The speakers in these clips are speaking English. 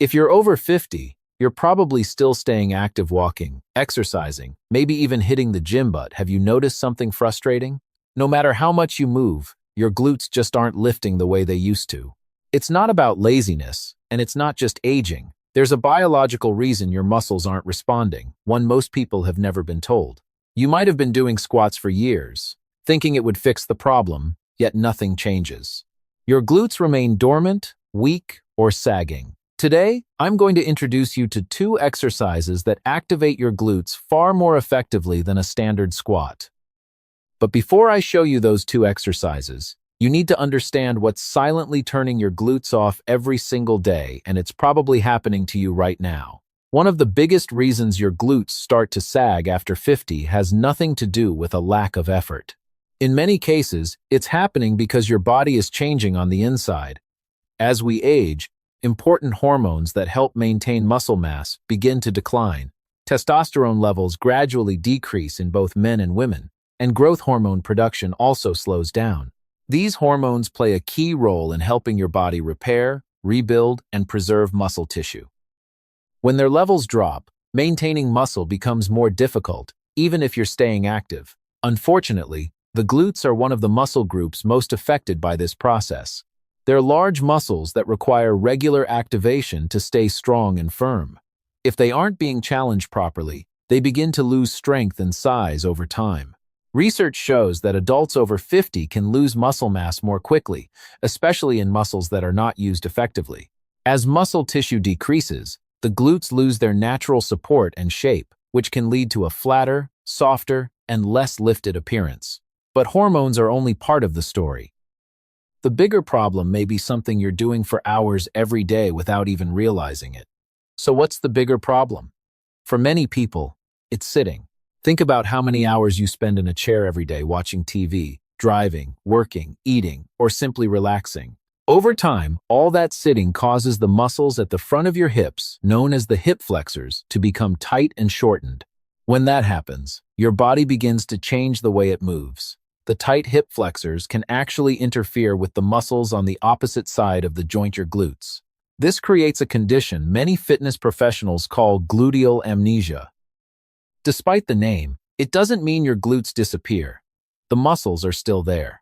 If you're over 50, you're probably still staying active walking, exercising, maybe even hitting the gym, but have you noticed something frustrating? No matter how much you move, your glutes just aren't lifting the way they used to. It's not about laziness, and it's not just aging. There's a biological reason your muscles aren't responding, one most people have never been told. You might have been doing squats for years, thinking it would fix the problem, yet nothing changes. Your glutes remain dormant, weak, or sagging. Today, I'm going to introduce you to 2 exercises that activate your glutes far more effectively than a standard squat. But before I show you those 2 exercises, you need to understand what's silently turning your glutes off every single day, and it's probably happening to you right now. One of the biggest reasons your glutes start to sag after 50 has nothing to do with a lack of effort. In many cases, it's happening because your body is changing on the inside. As we age, important hormones that help maintain muscle mass begin to decline. Testosterone levels gradually decrease in both men and women, and growth hormone production also slows down. These hormones play a key role in helping your body repair, rebuild, and preserve muscle tissue. When their levels drop, maintaining muscle becomes more difficult, even if you're staying active. Unfortunately, the glutes are one of the muscle groups most affected by this process. They're large muscles that require regular activation to stay strong and firm. If they aren't being challenged properly, they begin to lose strength and size over time. Research shows that adults over 50 can lose muscle mass more quickly, especially in muscles that are not used effectively. As muscle tissue decreases, the glutes lose their natural support and shape, which can lead to a flatter, softer, and less lifted appearance. But hormones are only part of the story. The bigger problem may be something you're doing for hours every day without even realizing it. So what's the bigger problem? For many people, it's sitting. Think about how many hours you spend in a chair every day watching TV, driving, working, eating, or simply relaxing. Over time, all that sitting causes the muscles at the front of your hips, known as the hip flexors, to become tight and shortened. When that happens, your body begins to change the way it moves. The tight hip flexors can actually interfere with the muscles on the opposite side of the joint, your glutes. This creates a condition many fitness professionals call gluteal amnesia. Despite the name, it doesn't mean your glutes disappear. The muscles are still there.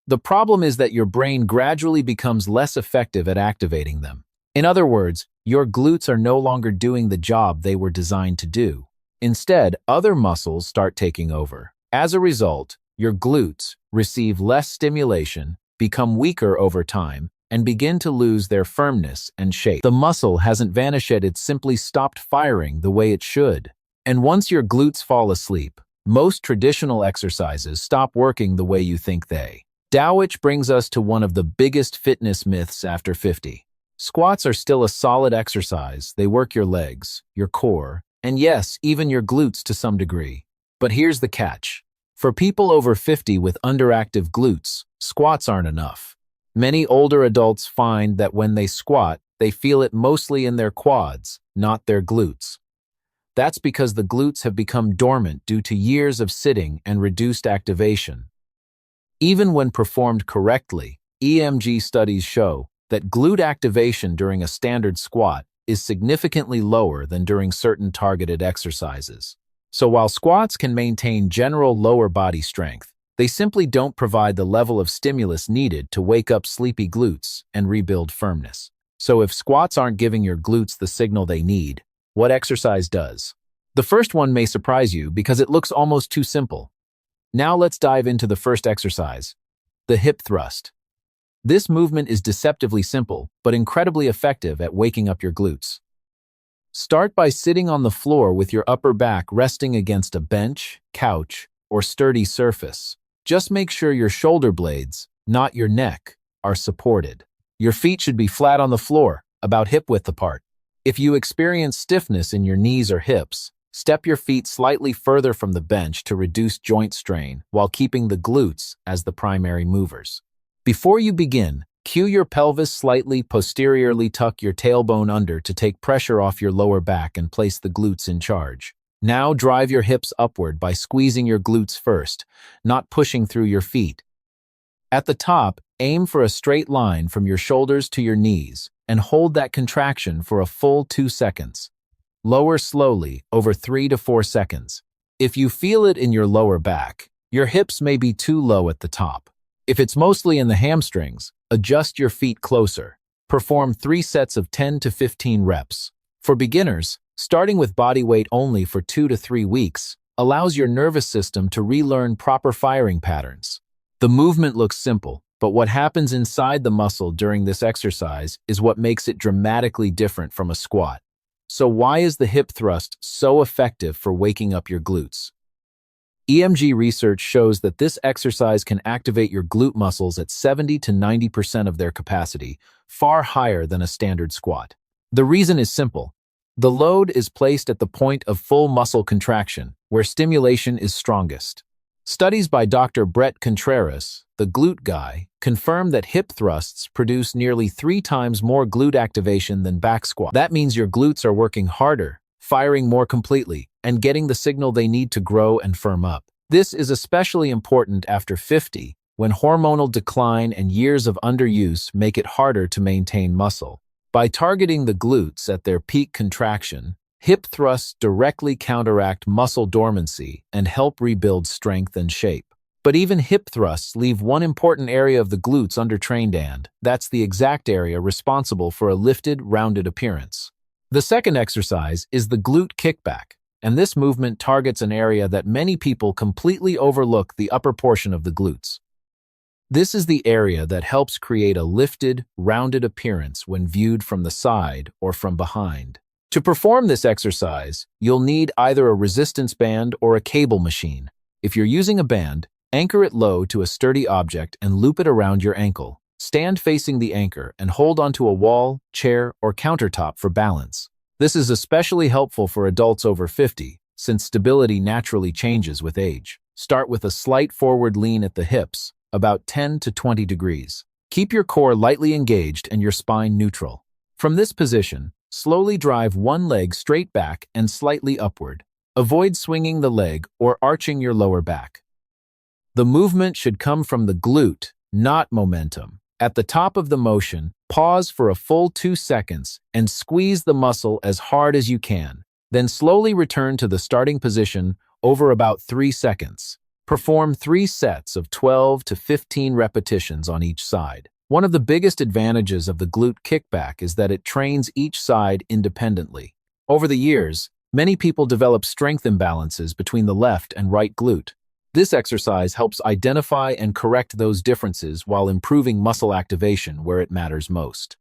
The problem is that your brain gradually becomes less effective at activating them. In other words, your glutes are no longer doing the job they were designed to do. Instead, other muscles start taking over. As a result, your glutes receive less stimulation, become weaker over time, and begin to lose their firmness and shape. The muscle hasn't vanished yet, it's simply stopped firing the way it should. And once your glutes fall asleep, most traditional exercises stop working the way you think they do. Which brings us to one of the biggest fitness myths after 50. Squats are still a solid exercise. They work your legs, your core, and yes, even your glutes to some degree. But here's the catch. For people over 50 with underactive glutes, squats aren't enough. Many older adults find that when they squat, they feel it mostly in their quads, not their glutes. That's because the glutes have become dormant due to years of sitting and reduced activation. Even when performed correctly, EMG studies show that glute activation during a standard squat is significantly lower than during certain targeted exercises. So while squats can maintain general lower body strength, they simply don't provide the level of stimulus needed to wake up sleepy glutes and rebuild firmness. So if squats aren't giving your glutes the signal they need, what exercise does? The first one may surprise you because it looks almost too simple. Now let's dive into the first exercise, the hip thrust. This movement is deceptively simple, but incredibly effective at waking up your glutes. Start by sitting on the floor with your upper back resting against a bench, couch, or sturdy surface. Just make sure your shoulder blades, not your neck, are supported. Your feet should be flat on the floor, about hip width apart. If you experience stiffness in your knees or hips, step your feet slightly further from the bench to reduce joint strain while keeping the glutes as the primary movers. Before you begin, cue your pelvis slightly posteriorly, tuck your tailbone under to take pressure off your lower back and place the glutes in charge. Now drive your hips upward by squeezing your glutes first, not pushing through your feet. At the top, aim for a straight line from your shoulders to your knees, and hold that contraction for a full 2 seconds. Lower slowly, over 3 to 4 seconds. If you feel it in your lower back, your hips may be too low at the top. If it's mostly in the hamstrings, adjust your feet closer. Perform 3 sets of 10 to 15 reps. For beginners, starting with body weight only for 2 to 3 weeks allows your nervous system to relearn proper firing patterns. The movement looks simple, but what happens inside the muscle during this exercise is what makes it dramatically different from a squat. So why is the hip thrust so effective for waking up your glutes? EMG research shows that this exercise can activate your glute muscles at 70 to 90% of their capacity, far higher than a standard squat. The reason is simple. The load is placed at the point of full muscle contraction, where stimulation is strongest. Studies by Dr. Brett Contreras, the glute guy, confirm that hip thrusts produce nearly 3 times more glute activation than back squat. That means your glutes are working harder, firing more completely, and getting the signal they need to grow and firm up. This is especially important after 50, when hormonal decline and years of underuse make it harder to maintain muscle. By targeting the glutes at their peak contraction, hip thrusts directly counteract muscle dormancy and help rebuild strength and shape. But even hip thrusts leave one important area of the glutes undertrained, and that's the exact area responsible for a lifted, rounded appearance. The second exercise is the glute kickback, and this movement targets an area that many people completely overlook: the upper portion of the glutes. This is the area that helps create a lifted, rounded appearance when viewed from the side or from behind. To perform this exercise, you'll need either a resistance band or a cable machine. If you're using a band, anchor it low to a sturdy object and loop it around your ankle. Stand facing the anchor and hold onto a wall, chair, or countertop for balance. This is especially helpful for adults over 50, since stability naturally changes with age. Start with a slight forward lean at the hips, about 10 to 20 degrees. Keep your core lightly engaged and your spine neutral. From this position, slowly drive one leg straight back and slightly upward. Avoid swinging the leg or arching your lower back. The movement should come from the glute, not momentum. At the top of the motion, pause for a full 2 seconds and squeeze the muscle as hard as you can. Then slowly return to the starting position over about 3 seconds. Perform 3 sets of 12 to 15 repetitions on each side. One of the biggest advantages of the glute kickback is that it trains each side independently. Over the years, many people develop strength imbalances between the left and right glute. This exercise helps identify and correct those differences while improving muscle activation where it matters most.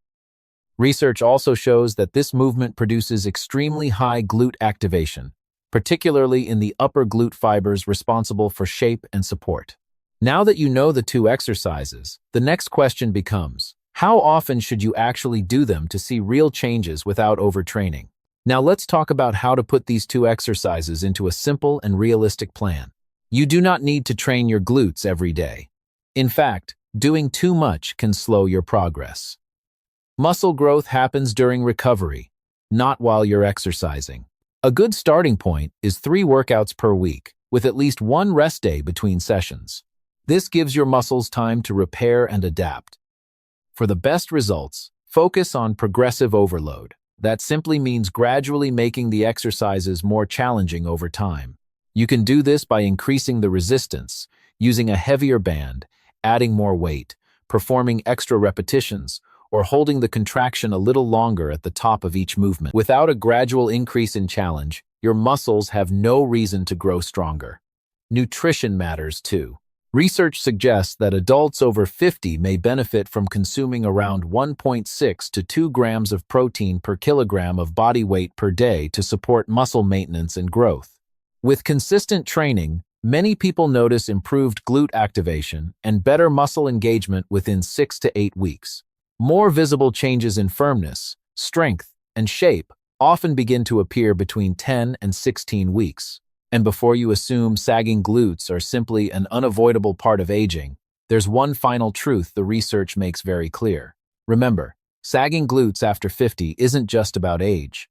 Research also shows that this movement produces extremely high glute activation, particularly in the upper glute fibers responsible for shape and support. Now that you know the 2 exercises, the next question becomes, how often should you actually do them to see real changes without overtraining? Now let's talk about how to put these 2 exercises into a simple and realistic plan. You do not need to train your glutes every day. In fact, doing too much can slow your progress. Muscle growth happens during recovery, not while you're exercising. A good starting point is 3 workouts per week, with at least 1 rest day between sessions. This gives your muscles time to repair and adapt. For the best results, focus on progressive overload. That simply means gradually making the exercises more challenging over time. You can do this by increasing the resistance, using a heavier band, adding more weight, performing extra repetitions, or holding the contraction a little longer at the top of each movement. Without a gradual increase in challenge, your muscles have no reason to grow stronger. Nutrition matters too. Research suggests that adults over 50 may benefit from consuming around 1.6 to 2 grams of protein per kilogram of body weight per day to support muscle maintenance and growth. With consistent training, many people notice improved glute activation and better muscle engagement within 6 to 8 weeks. More visible changes in firmness, strength, and shape often begin to appear between 10 and 16 weeks. And before you assume sagging glutes are simply an unavoidable part of aging, there's one final truth the research makes very clear. Remember, sagging glutes after 50 isn't just about age.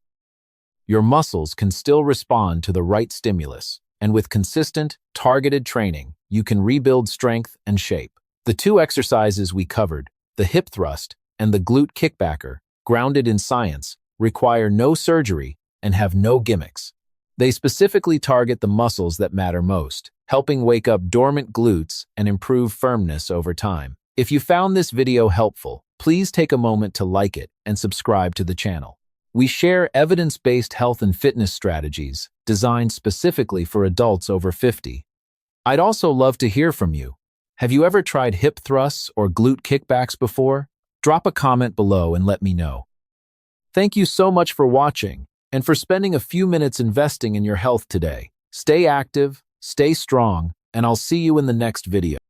Your muscles can still respond to the right stimulus, and with consistent, targeted training, you can rebuild strength and shape. The 2 exercises we covered, the hip thrust and the glute kickbacker, grounded in science, require no surgery, and have no gimmicks. They specifically target the muscles that matter most, helping wake up dormant glutes and improve firmness over time. If you found this video helpful, please take a moment to like it and subscribe to the channel. We share evidence-based health and fitness strategies designed specifically for adults over 50. I'd also love to hear from you. Have you ever tried hip thrusts or glute kickbacks before? Drop a comment below and let me know. Thank you so much for watching and for spending a few minutes investing in your health today. Stay active, stay strong, and I'll see you in the next video.